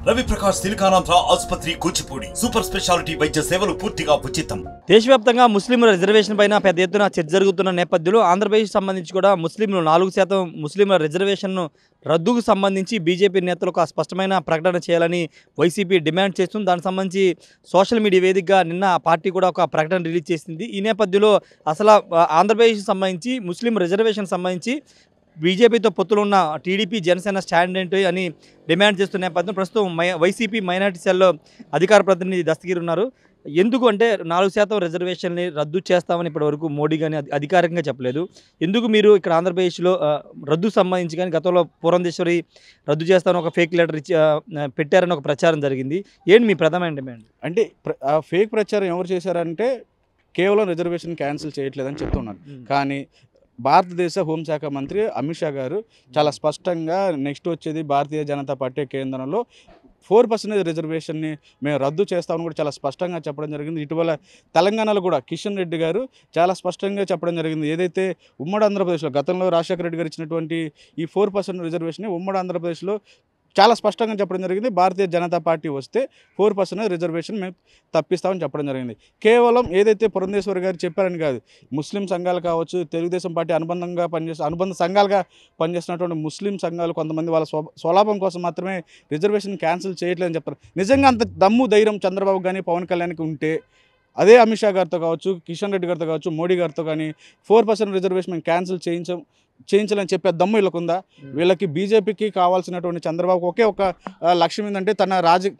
రవి ప్రకాష్ సిలికానాంధ్ర ఆసుపత్రి Kuchipudi super speciality వైద్య సేవలు పూర్తిగా ఉచితం. దేశవ్యాప్తంగా ముస్లింల రిజర్వేషన్ పైన పెద్ద ఎత్తున చర్చ జరుగుతున్న నేపథ్యంలో ఆంధ్రప్రదేశ్ సంబంధించి కూడా ముస్లింలు 4% ముస్లింల రిజర్వేషన్ను రద్దుకు సంబంధించి బీజేపీ నేతలు ఒక స్పష్టమైన ప్రకటన చేయాలని వైసీపీ డిమాండ్ చేస్తుంది. దానికి సంబంధించి సోషల్ మీడియా వేదికగా నిన్న ఆ పార్టీ కూడా ఒక ప్రకటన రిలీజ్ చేసింది. ఈ నేపథ్యంలో అసలు ఆంధ్రప్రదేశ్కి సంబంధించి ముస్లిం రిజర్వేషన్ సంబంధించి బీజేపీతో పొత్తులు ఉన్న టీడీపీ జనసేన స్టాండ్ ఏంటి అని డిమాండ్ చేస్తున్న నేపథ్యం ప్రస్తుతం వైసీపీ మైనార్టీ సెల్లో అధికార ప్రతినిధి దస్తగిరి ఉన్నారు. ఎందుకు అంటే 4% రిజర్వేషన్ని రద్దు చేస్తామని ఇప్పటివరకు మోడీ కానీ అధికారికంగా చెప్పలేదు. ఎందుకు మీరు ఇక్కడ ఆంధ్రప్రదేశ్లో రద్దు సంబంధించి కానీ గతంలో పురంధేశ్వరి రద్దు చేస్తామని ఒక ఫేక్ లెటర్ పెట్టారని ఒక ప్రచారం జరిగింది. ఏంటి మీ ప్రధానమైన డిమాండ్? అంటే ఆ ఫేక్ ప్రచారం ఎవరు చేశారంటే కేవలం రిజర్వేషన్ క్యాన్సిల్ చేయట్లేదని చెప్తున్నారు. కానీ భారతదేశ హోంశాఖ మంత్రి అమిత్ షా గారు చాలా స్పష్టంగా నెక్స్ట్ వచ్చేది భారతీయ జనతా పార్టీ కేంద్రంలో 4% రిజర్వేషన్ని మేము రద్దు చేస్తామని కూడా చాలా స్పష్టంగా చెప్పడం జరిగింది. ఇటీవల తెలంగాణలో కూడా కిషన్ రెడ్డి గారు చాలా స్పష్టంగా చెప్పడం జరిగింది. ఏదైతే ఉమ్మడి ఆంధ్రప్రదేశ్లో గతంలో రాజశేఖర రెడ్డి గారు ఇచ్చినటువంటి ఈ 4% రిజర్వేషన్ని ఉమ్మడి ఆంధ్రప్రదేశ్లో చాలా స్పష్టంగా చెప్పడం జరిగింది. భారతీయ జనతా పార్టీ వస్తే 4% రిజర్వేషన్ మేము తప్పిస్తామని చెప్పడం జరిగింది. కేవలం ఏదైతే పురంధేశ్వరి గారు చెప్పారని కాదు, ముస్లిం సంఘాలు కావచ్చు, తెలుగుదేశం పార్టీ అనుబంధ సంఘాలుగా పనిచేస్తున్నటువంటి ముస్లిం సంఘాలు కొంతమంది వాళ్ళ స్వలాభం కోసం మాత్రమే రిజర్వేషన్ క్యాన్సిల్ చేయట్లేదని చెప్తారు. నిజంగా అంత దమ్ము ధైర్యం చంద్రబాబు కానీ పవన్ కళ్యాణ్కి ఉంటే అదే అమిత్ షా గారితో కావచ్చు, కిషన్ రెడ్డి గారితో కావచ్చు, మోడీ గారితో కానీ 4% రిజర్వేషన్ మేము క్యాన్సిల్ చేయించాలని చెప్పే దమ్ము వీళ్ళకుందా? వీళ్ళకి బీజేపీకి కావాల్సినటువంటి చంద్రబాబు ఒకే ఒక లక్ష్యం ఏంటంటే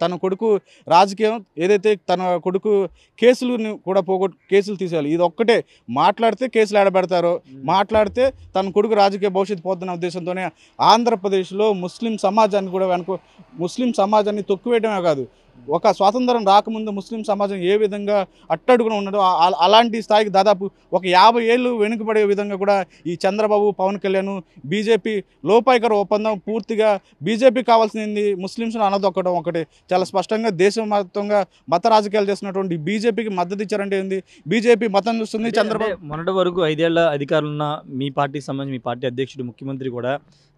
తన కొడుకు రాజకీయం ఏదైతే తన కొడుకు కేసులను కూడా కేసులు తీసేయాలి. ఇది ఒక్కటే. మాట్లాడితే కేసులు ఆడబెడతారో, మాట్లాడితే తన కొడుకు రాజకీయ భవిష్యత్తు పోతున్న ఉద్దేశంతోనే ఆంధ్రప్రదేశ్లో ముస్లిం సమాజాన్ని కూడా ముస్లిం సమాజాన్ని తొక్కువేయడమే కాదు, ఒక స్వాతంత్రం రాకముందు ముస్లిం సమాజం ఏ విధంగా అట్టడుగున ఉన్నదో అలాంటి స్థాయికి దాదాపు ఒక 50 ఏళ్ళు వెనుకబడే విధంగా కూడా ఈ చంద్రబాబు పవన్ కళ్యాణ్ బీజేపీ లోపాయికర ఒప్పందం పూర్తిగా బీజేపీ కావాల్సింది ముస్లింస్ను అనదొక్కడం ఒకటే. చాలా స్పష్టంగా దేశవ్యాప్తంగా మత రాజకీయాలు చేస్తున్నటువంటి బీజేపీకి మద్దతు ఇచ్చారంటే ఏంది? బీజేపీ మతం చూస్తుంది. చంద్రబాబు మొన్నటి వరకు 5 ఏళ్ల అధికారులున్న మీ పార్టీకి సంబంధించి మీ పార్టీ అధ్యక్షుడు ముఖ్యమంత్రి కూడా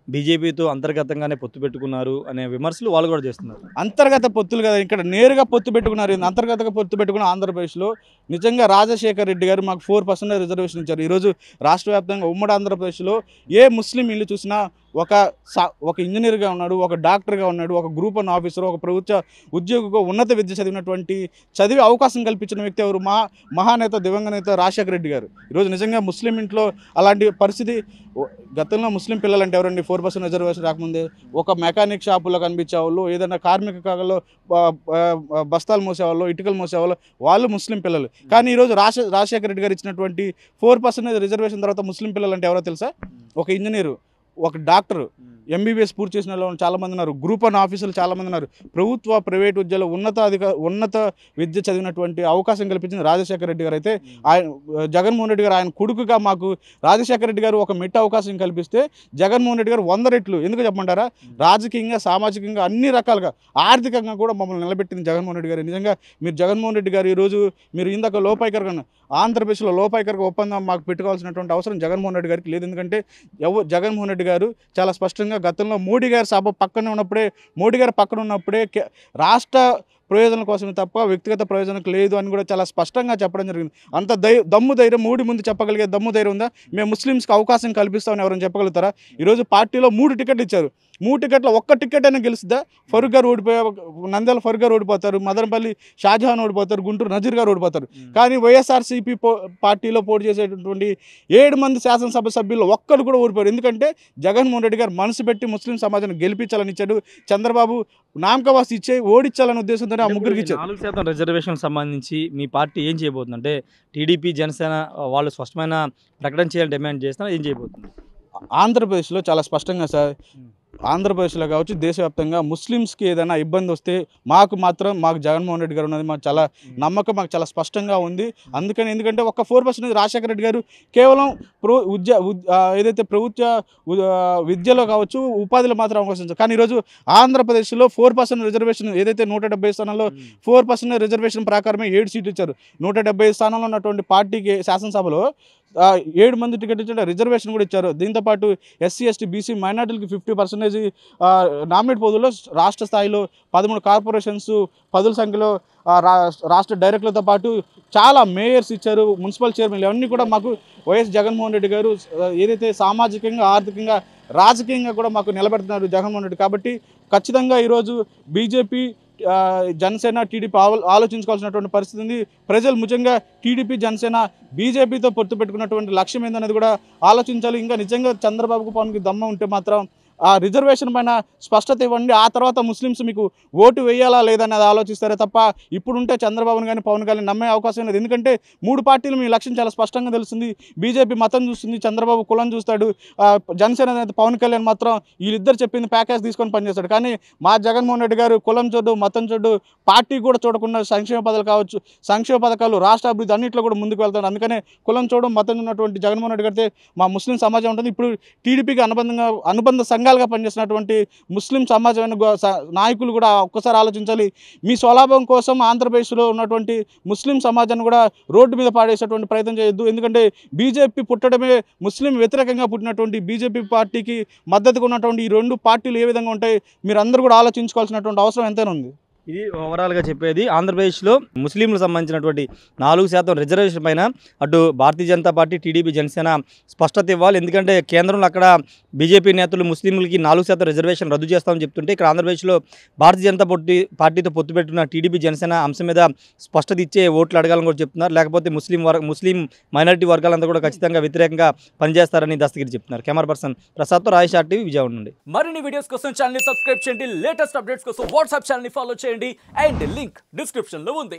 బీజేపీతో అంతర్గతంగానే పొత్తు పెట్టుకున్నారు అనే విమర్శలు వాళ్ళు కూడా చేస్తున్నారు. అంతర్గత పొత్తులు కదా, ఇక్కడ నేరుగా పొత్తు పెట్టుకున్నారు. అంతర్గతంగా పొత్తు పెట్టుకున్న ఆంధ్రప్రదేశ్లో నిజంగా రాజశేఖర రెడ్డి గారు మాకు 4% రిజర్వేషన్ ఇచ్చారు. ఈరోజు రాష్ట్ర వ్యాప్తంగా ఉమ్మడి ఆంధ్రప్రదేశ్లో ఏ ముస్లిం ఇల్లు చూసినా ఒక ఇంజనీర్గా ఉన్నాడు, ఒక డాక్టర్గా ఉన్నాడు, ఒక గ్రూప్ 1 ఆఫీసర్, ఒక ప్రభుత్వ ఉద్యోగిగా ఉన్నత విద్య చదివినటువంటి చదివే అవకాశం కల్పించిన వ్యక్తి ఎవరు? మహానేత దివంగత నేత రాజశేఖర రెడ్డి గారు. ఈరోజు నిజంగా ముస్లిం ఇంట్లో అలాంటి పరిస్థితి. గతంలో ముస్లిం పిల్లలంటే ఎవరండి? 4% రిజర్వేషన్ రాకముందే ఒక మెకానిక్ షాపులో కనిపించేవాళ్ళు, ఏదైనా కార్మిక కాగల్లో బస్తాలు మోసేవాళ్ళు, ఇటుకలు మోసేవాళ్ళు, వాళ్ళు ముస్లిం పిల్లలు. కానీ ఈరోజు రాజశేఖర రెడ్డి గారు ఇచ్చినటువంటి 4% రిజర్వేషన్ తర్వాత ముస్లిం పిల్లలు అంటే ఎవరో తెలుసా? ఒక ఇంజనీరు, ఒక డాక్టర్, ఎంబీబీఎస్ పూర్తి చేసిన వాళ్ళు చాలామంది ఉన్నారు, గ్రూప్ 1 ఆఫీసర్లు చాలామంది ఉన్నారు. ప్రభుత్వ ప్రైవేట్ ఉద్యోగాలు ఉన్నత విద్య చదివినటువంటి అవకాశం కల్పించిన రాజశేఖర రెడ్డి గారు అయితే జగన్మోహన్ రెడ్డి గారు ఆయన కొడుకుగా మాకు రాజశేఖర రెడ్డి గారు ఒక మెట్టు అవకాశం కల్పిస్తే జగన్మోహన్ రెడ్డి గారు 100 రెట్లు. ఎందుకు చెప్పమంటారా? రాజకీయంగా, సామాజికంగా, అన్ని రకాలుగా, ఆర్థికంగా కూడా మమ్మల్ని నిలబెట్టింది జగన్మోహన్ రెడ్డి గారు. నిజంగా మీరు జగన్మోహన్ రెడ్డి గారు ఈరోజు మీరు ఇందాక లోపాయికరంగా ఆంధ్రప్రదేశ్లో లోపాయికరంగా ఒప్పందం మాకు పెట్టుకోవాల్సినటువంటి అవసరం జగన్మోహన్ రెడ్డి గారికి లేదు. ఎందుకంటే జగన్మోహన్ రెడ్డి గారు చాలా స్పష్టంగా గతంలో మోడీ గారి సభ పక్కన ఉన్నప్పుడే రాష్ట్ర ప్రయోజనం కోసమే తప్ప వ్యక్తిగత ప్రయోజనం లేదు అని కూడా చాలా స్పష్టంగా చెప్పడం జరిగింది. అంత దమ్ము ధైర్యం మోడీ ముందు చెప్పగలిగే దమ్ము ధైర్యం ఉందా? మేము ముస్లిమ్స్కి అవకాశం కల్పిస్తామని ఎవరైనా చెప్పగలుగుతారా? ఈరోజు పార్టీలో 3 టికెట్లు ఇచ్చారు. 3 టికెట్లో ఒక్క టికెట్ అయినా గెలుస్తుందా? ఫరూక్ గారు నంద్యాల ఫరూక్ గారు ఓడిపోతారు, మదనపల్లి షాజహాన్ ఓడిపోతారు, గుంటూరు నజీర్ గారు ఓడిపోతారు. కానీ వైఎస్ఆర్సీపీ పార్టీలో పోటీ చేసేటటువంటి 7 మంది శాసనసభ సభ్యులు ఒక్కరు కూడా ఓడిపోయారు. ఎందుకంటే జగన్మోహన్ రెడ్డి గారు మనసు పెట్టి ముస్లిం సమాజాన్ని గెలిపించాలని ఇచ్చాడు. చంద్రబాబు నామకవాసి ఇచ్చే ఓడించాలనే ఉద్దేశంతో ఆ ముగ్గురికి ఇచ్చారు. 4% రిజర్వేషన్ సంబంధించి మీ పార్టీ ఏం చేయబోతుంది? అంటే టీడీపీ జనసేన వాళ్ళు స్పష్టమైన ప్రకటన చేయాలని డిమాండ్ చేస్తున్నా, ఏం చేయబోతుంది? ఆంధ్రప్రదేశ్లో చాలా స్పష్టంగా సార్, ఆంధ్రప్రదేశ్లో కావచ్చు దేశవ్యాప్తంగా ముస్లిమ్స్కి ఏదైనా ఇబ్బంది వస్తే మాకు జగన్మోహన్ రెడ్డి గారు ఉన్నది మాకు చాలా నమ్మకం, మాకు చాలా స్పష్టంగా ఉంది. ఎందుకంటే ఒక 4% రాజశేఖర రెడ్డి గారు కేవలం ఏదైతే ప్రభుత్వ విద్యలో కావచ్చు ఉపాధిలో మాత్రం అవకాశం ఇచ్చారు. కానీ ఈరోజు ఆంధ్రప్రదేశ్లో 4% రిజర్వేషన్ ఏదైతే 170 స్థానాల్లో 4% రిజర్వేషన్ ప్రకారమే 7 సీట్లు ఇచ్చారు. 170 స్థానాల్లో ఉన్నటువంటి పార్టీకి శాసనసభలో 7 మంది టికెట్ ఇచ్చిన రిజర్వేషన్ కూడా ఇచ్చారు. దీంతోపాటు ఎస్సీ ఎస్టీ బీసీ మైనార్టీలకి 50% నామినేట్ పదవుల్లో రాష్ట్ర స్థాయిలో 13 కార్పొరేషన్స్ 10 సంఖ్యలో రాష్ట్ర డైరెక్టర్లతో పాటు చాలా మేయర్స్ ఇచ్చారు, మున్సిపల్ చైర్మన్లు. ఇవన్నీ కూడా మాకు వైఎస్ జగన్మోహన్ రెడ్డి గారు ఏదైతే సామాజికంగా ఆర్థికంగా రాజకీయంగా కూడా మాకు నిలబెడుతున్నారు జగన్మోహన్ రెడ్డి. కాబట్టి ఖచ్చితంగా ఈరోజు బీజేపీ జనసేన టీడీపీ ఆలోచించుకోవాల్సినటువంటి పరిస్థితి ఉంది. ప్రజలు ముఖ్యంగా టీడీపీ జనసేన బీజేపీతో పొత్తు పెట్టుకున్నటువంటి లక్ష్యం ఏందనేది కూడా ఆలోచించాలి. ఇంకా నిజంగా చంద్రబాబుకు పవన్కి దమ్మ ఉంటే మాత్రం ఆ రిజర్వేషన్ పైన స్పష్టత ఇవ్వండి. ఆ తర్వాత ముస్లిమ్స్ మీకు ఓటు వేయాలా లేదనేది ఆలోచిస్తారే తప్ప ఇప్పుడుంటే చంద్రబాబుని కానీ పవన్ కానీ నమ్మే అవకాశం లేదు. ఎందుకంటే 3 పార్టీలు మీ లక్ష్యం చాలా స్పష్టంగా తెలుస్తుంది. బీజేపీ మతం చూస్తుంది, చంద్రబాబు కులం చూస్తాడు, జనసేన నేత పవన్ కళ్యాణ్ మాత్రం వీళ్ళిద్దరు చెప్పింది ప్యాకేజ్ తీసుకొని పనిచేస్తాడు. కానీ మా జగన్మోహన్ రెడ్డి గారు కులం చూడు, మతం చూడు, పార్టీ కూడా చూడకుండా సంక్షేమ పథకాలు కావచ్చు, సంక్షేమ పథకాలు, రాష్ట్ర అభివృద్ధి అన్నింటిలో కూడా ముందుకు వెళ్తాడు. అందుకనే కులం చూడడం, మతం ఉన్నటువంటి జగన్మోహన్ రెడ్డి గారితే మా ముస్లిం సమాజం ఉంటుంది. ఇప్పుడు టీడీపీకి అనుబంధ సంఘాలుగా పనిచేసినటువంటి ముస్లిం సమాజమైన నాయకులు కూడా ఒక్కసారి ఆలోచించాలి. మీ స్వలాభం కోసం ఆంధ్రప్రదేశ్లో ఉన్నటువంటి ముస్లిం సమాజాన్ని కూడా రోడ్డు మీద పాడేసేటువంటి ప్రయత్నం చేయొద్దు. ఎందుకంటే బీజేపీ పుట్టడమే ముస్లిం వ్యతిరేకంగా పుట్టినటువంటి బీజేపీ పార్టీకి మద్దతుగా ఉన్నటువంటి ఈ 2 పార్టీలు ఏ విధంగా ఉంటాయి మీరు అందరూ కూడా ఆలోచించుకోవాల్సినటువంటి అవసరం ఎంతైనా ఉంది. ఇది ఓవరాల్గా చెప్పేది. ఆంధ్రప్రదేశ్లో ముస్లింలకు సంబంధించినటువంటి 4% రిజర్వేషన్ పైన అటు భారతీయ జనతా పార్టీ, టీడీపీ, జనసేన స్పష్టత ఇవ్వాలి. ఎందుకంటే కేంద్రంలో అక్కడ బీజేపీ నేతలు ముస్లింలకి 4% రిజర్వేషన్ రద్దు చేస్తామని చెప్తుంటే ఇక్కడ ఆంధ్రప్రదేశ్లో భారతీయ జనతా పార్టీతో పొత్తు పెట్టుకున్న టీడీపీ, జనసేన అంశం మీద స్పష్టత ఇచ్చే ఓట్లు అడగాలని కూడా చెప్తున్నారు. లేకపోతే ముస్లిం మైనారిటీ వర్గాలంతా కూడా ఖచ్చితంగా వ్యతిరేకంగా పనిచేస్తారని దస్తగిరి చెప్తున్నారు. Camera person ప్రసాద్తో Rajesh RTV Vijayawada నుండి. మరిన్ని వీడియోస్ కోసం ఛానల్ సబ్స్క్రైబ్ చేయండి, లేటెస్ట్ అప్డేట్స్ కోసం వాట్సాప్ ఛానల్ ఫాలో చేయండి అండ్ లింక్ డిస్క్రిప్షన్ లో ఉంది.